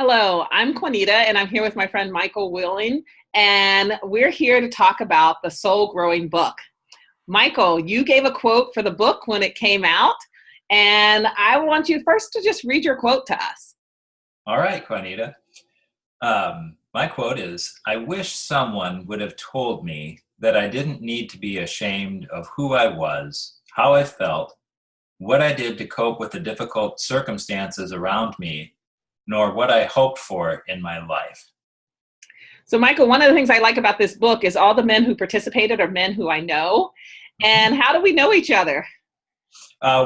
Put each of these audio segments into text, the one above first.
Hello, I'm Quanita, and I'm here with my friend Michael Wehling, and we're here to talk about the soul growing book. Michael, you gave a quote for the book when it came out, and I want you first to just read your quote to us. All right, Quanita. My quote is, I wish someone would have told me that I didn't need to be ashamed of who I was, how I felt, what I did to cope with the difficult circumstances around me, nor what I hoped for in my life. So, Michael, one of the things I like about this book is all the men who participated are men who I know. And how do we know each other?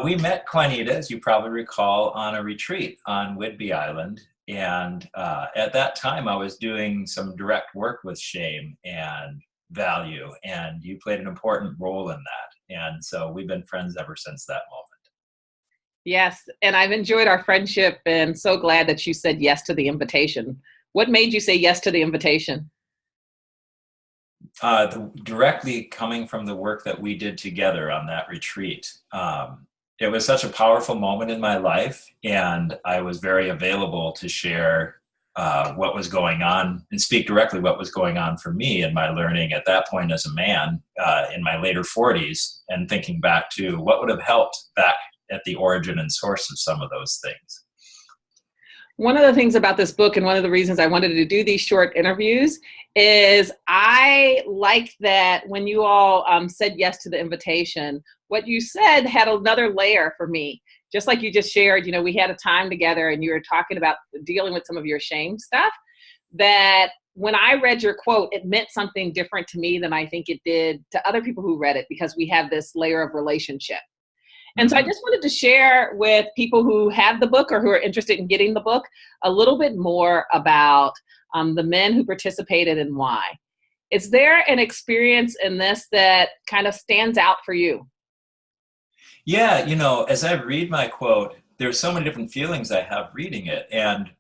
We met Quanita, as you probably recall, on a retreat on Whidbey Island. And at that time, I was doing some direct work with shame and value, and you played an important role in that. And so we've been friends ever since that moment. Yes, and I've enjoyed our friendship and so glad that you said yes to the invitation. What made you say yes to the invitation? Directly coming from the work that we did together on that retreat. It was such a powerful moment in my life, and I was very available to share what was going on and speak directly what was going on for me in my learning at that point as a man in my later 40s, and thinking back to what would have helped back at the origin and source of some of those things. One of the things about this book, and one of the reasons I wanted to do these short interviews, is I like that when you all said yes to the invitation, what you said had another layer for me. Just like you just shared, we had a time together and you were talking about dealing with some of your shame stuff, that when I read your quote, it meant something different to me than I think it did to other people who read it, because we have this layer of relationship. And so I just wanted to share with people who have the book or who are interested in getting the book a little bit more about the men who participated and why. Is there an experience in this that kind of stands out for you? Yeah, as I read my quote, there's so many different feelings I have reading it. And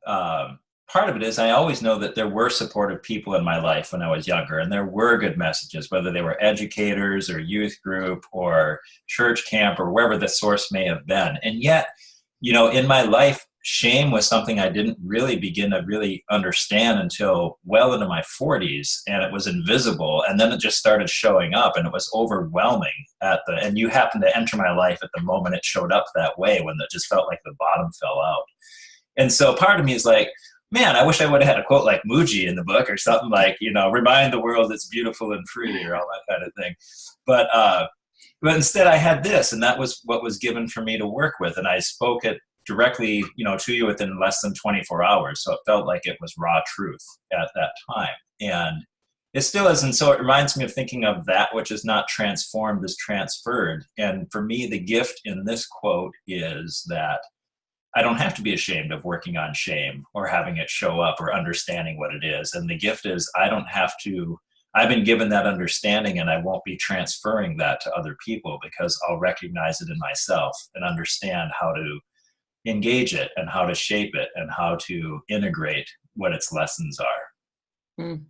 part of it is I always know that there were supportive people in my life when I was younger, and there were good messages, whether they were educators or youth group or church camp or wherever the source may have been. And yet, in my life, shame was something I didn't really begin to really understand until well into my 40s, and it was invisible. And then it just started showing up, and it was overwhelming and you happened to enter my life at the moment it showed up that way, when it just felt like the bottom fell out. And so part of me is like, man, I wish I would have had a quote like Muji in the book, or something like, remind the world it's beautiful and free, or all that kind of thing. But instead I had this, and that was what was given for me to work with. And I spoke it directly, to you within less than 24 hours. So it felt like it was raw truth at that time. And it still is. And so it reminds me of thinking of that which is not transformed is transferred. And for me, the gift in this quote is that I don't have to be ashamed of working on shame or having it show up or understanding what it is. And the gift is I've been given that understanding, and I won't be transferring that to other people, because I'll recognize it in myself and understand how to engage it and how to shape it and how to integrate what its lessons are. Mm.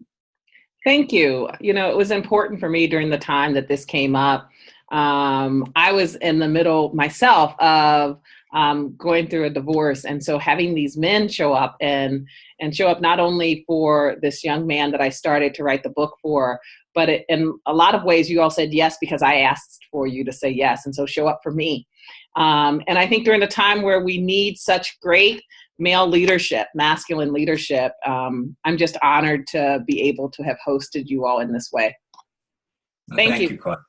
Thank you. It was important for me during the time that this came up. I was in the middle myself of going through a divorce. And so having these men show up and show up not only for this young man that I started to write the book for, but in a lot of ways, you all said yes because I asked for you to say yes. And so show up for me. And I think during a time where we need such great male leadership, masculine leadership, I'm just honored to be able to have hosted you all in this way. Thank you. Thank you, Quentin.